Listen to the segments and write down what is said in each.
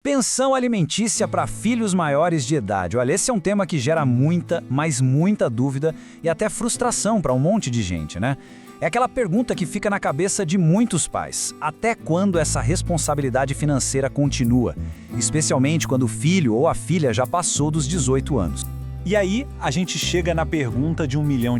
Pensão alimentícia para filhos maiores de idade. Olha, esse é um tema que gera muita, mas muita dúvida e até frustração para um monte de gente, né? É aquela pergunta que fica na cabeça de muitos pais. Até quando essa responsabilidade financeira continua? Especialmente quando o filho ou a filha já passou dos 18 anos. E aí, a gente chega na pergunta de R$1 milhão.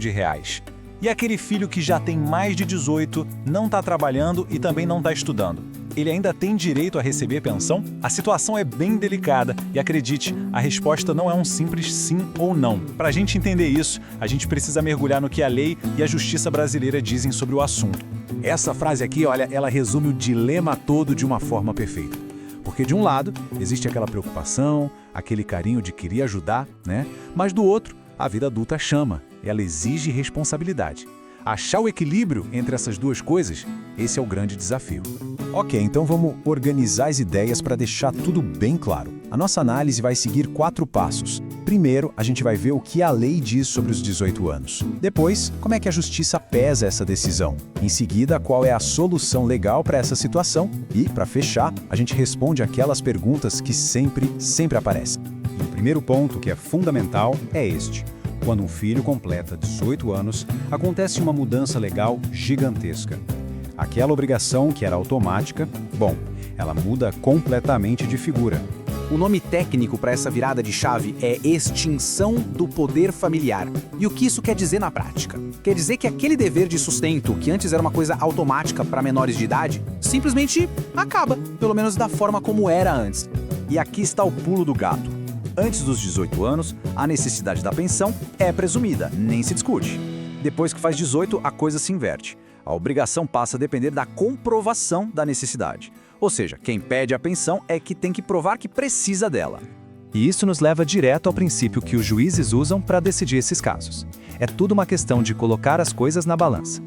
E aquele filho que já tem mais de 18, não está trabalhando e também não está estudando. Ele ainda tem direito a receber pensão? A situação é bem delicada e, acredite, a resposta não é um simples sim ou não. Para a gente entender isso, a gente precisa mergulhar no que a lei e a justiça brasileira dizem sobre o assunto. Essa frase aqui, olha, ela resume o dilema todo de uma forma perfeita. Porque de um lado, existe aquela preocupação, aquele carinho de querer ajudar, né? Mas do outro, a vida adulta chama, ela exige responsabilidade. Achar o equilíbrio entre essas duas coisas, esse é o grande desafio. Ok, então vamos organizar as ideias para deixar tudo bem claro. A nossa análise vai seguir 4 passos. Primeiro, a gente vai ver o que a lei diz sobre os 18 anos. Depois, como é que a justiça pesa essa decisão. Em seguida, qual é a solução legal para essa situação. E, para fechar, a gente responde aquelas perguntas que sempre aparecem. E o primeiro ponto, que é fundamental, é este. Quando um filho completa 18 anos, acontece uma mudança legal gigantesca. Aquela obrigação que era automática, ela muda completamente de figura. O nome técnico para essa virada de chave é extinção do poder familiar. E o que isso quer dizer na prática? Quer dizer que aquele dever de sustento, que antes era uma coisa automática para menores de idade, simplesmente acaba, pelo menos da forma como era antes. E aqui está o pulo do gato. Antes dos 18 anos, a necessidade da pensão é presumida, nem se discute. Depois que faz 18, a coisa se inverte. A obrigação passa a depender da comprovação da necessidade. Ou seja, quem pede a pensão é que tem que provar que precisa dela. E isso nos leva direto ao princípio que os juízes usam para decidir esses casos. É tudo uma questão de colocar as coisas na balança.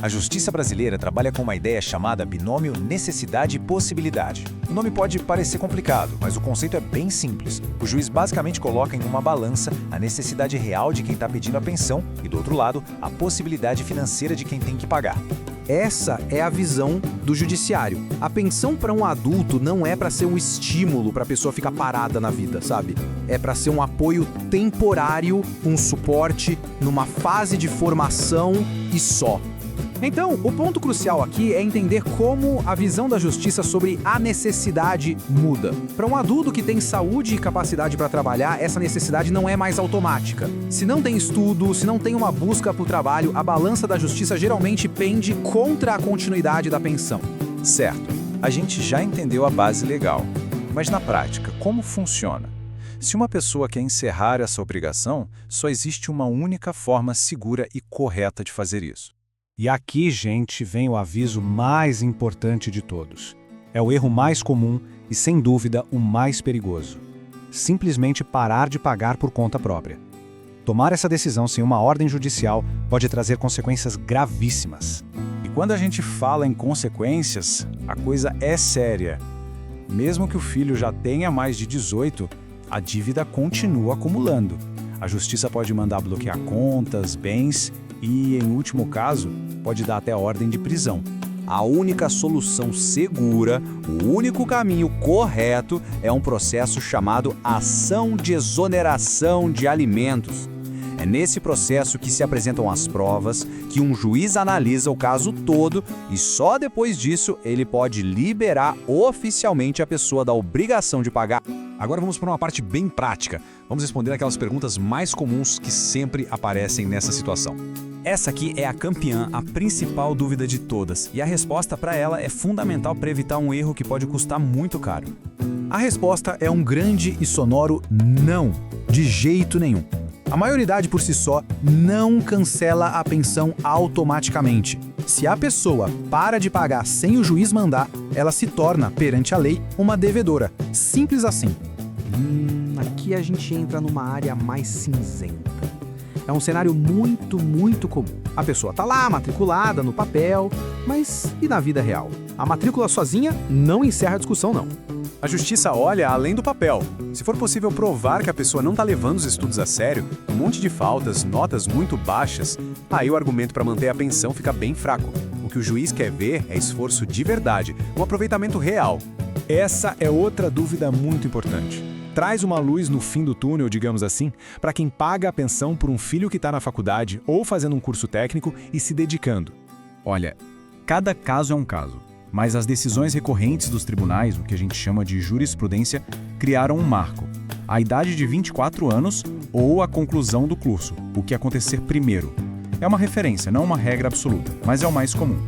A justiça brasileira trabalha com uma ideia chamada binômio necessidade e possibilidade. O nome pode parecer complicado, mas o conceito é bem simples. O juiz basicamente coloca em uma balança a necessidade real de quem está pedindo a pensão e, do outro lado, a possibilidade financeira de quem tem que pagar. Essa é a visão do judiciário. A pensão para um adulto não é para ser um estímulo para a pessoa ficar parada na vida, sabe? É para ser um apoio temporário, um suporte numa fase de formação e só. Então, o ponto crucial aqui é entender como a visão da justiça sobre a necessidade muda. Para um adulto que tem saúde e capacidade para trabalhar, essa necessidade não é mais automática. Se não tem estudo, se não tem uma busca por trabalho, a balança da justiça geralmente pende contra a continuidade da pensão. Certo, a gente já entendeu a base legal. Mas na prática, como funciona? Se uma pessoa quer encerrar essa obrigação, só existe uma única forma segura e correta de fazer isso. E aqui, gente, vem o aviso mais importante de todos. É o erro mais comum e, sem dúvida, o mais perigoso. Simplesmente parar de pagar por conta própria. Tomar essa decisão sem uma ordem judicial pode trazer consequências gravíssimas. E quando a gente fala em consequências, a coisa é séria. Mesmo que o filho já tenha mais de 18, a dívida continua acumulando. A justiça pode mandar bloquear contas, bens e, em último caso, pode dar até ordem de prisão. A única solução segura, o único caminho correto é um processo chamado ação de exoneração de alimentos. É nesse processo que se apresentam as provas, que um juiz analisa o caso todo e só depois disso ele pode liberar oficialmente a pessoa da obrigação de pagar. Agora vamos para uma parte bem prática. Vamos responder aquelas perguntas mais comuns que sempre aparecem nessa situação. Essa aqui é a campeã, a principal dúvida de todas, e a resposta para ela é fundamental para evitar um erro que pode custar muito caro. A resposta é um grande e sonoro não, de jeito nenhum. A maioridade por si só não cancela a pensão automaticamente. Se a pessoa para de pagar sem o juiz mandar, ela se torna, perante a lei, uma devedora. Simples assim. Aqui a gente entra numa área mais cinzenta. É um cenário muito comum. A pessoa tá lá, matriculada, no papel, mas e na vida real? A matrícula sozinha não encerra a discussão, não. A justiça olha além do papel. Se for possível provar que a pessoa não está levando os estudos a sério, um monte de faltas, notas muito baixas, aí o argumento para manter a pensão fica bem fraco. O que o juiz quer ver é esforço de verdade, um aproveitamento real. Essa é outra dúvida muito importante. Traz uma luz no fim do túnel, digamos assim, para quem paga a pensão por um filho que está na faculdade ou fazendo um curso técnico e se dedicando. Olha, cada caso é um caso, mas as decisões recorrentes dos tribunais, o que a gente chama de jurisprudência, criaram um marco. A idade de 24 anos ou a conclusão do curso, o que acontecer primeiro. É uma referência, não uma regra absoluta, mas é o mais comum.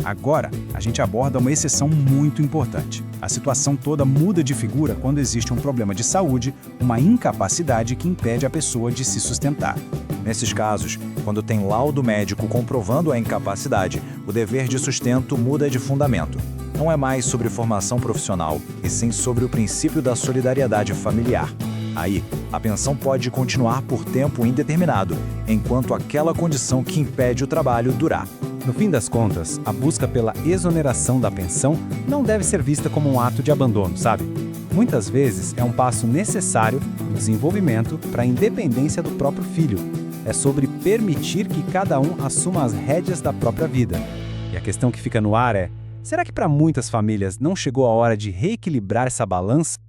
Agora, a gente aborda uma exceção muito importante. A situação toda muda de figura quando existe um problema de saúde, uma incapacidade que impede a pessoa de se sustentar. Nesses casos, quando tem laudo médico comprovando a incapacidade, o dever de sustento muda de fundamento. Não é mais sobre formação profissional, e sim sobre o princípio da solidariedade familiar. Aí, a pensão pode continuar por tempo indeterminado, enquanto aquela condição que impede o trabalho durar. No fim das contas, a busca pela exoneração da pensão não deve ser vista como um ato de abandono, sabe? Muitas vezes é um passo necessário no desenvolvimento para a independência do próprio filho. É sobre permitir que cada um assuma as rédeas da própria vida. E a questão que fica no ar é: será que para muitas famílias não chegou a hora de reequilibrar essa balança?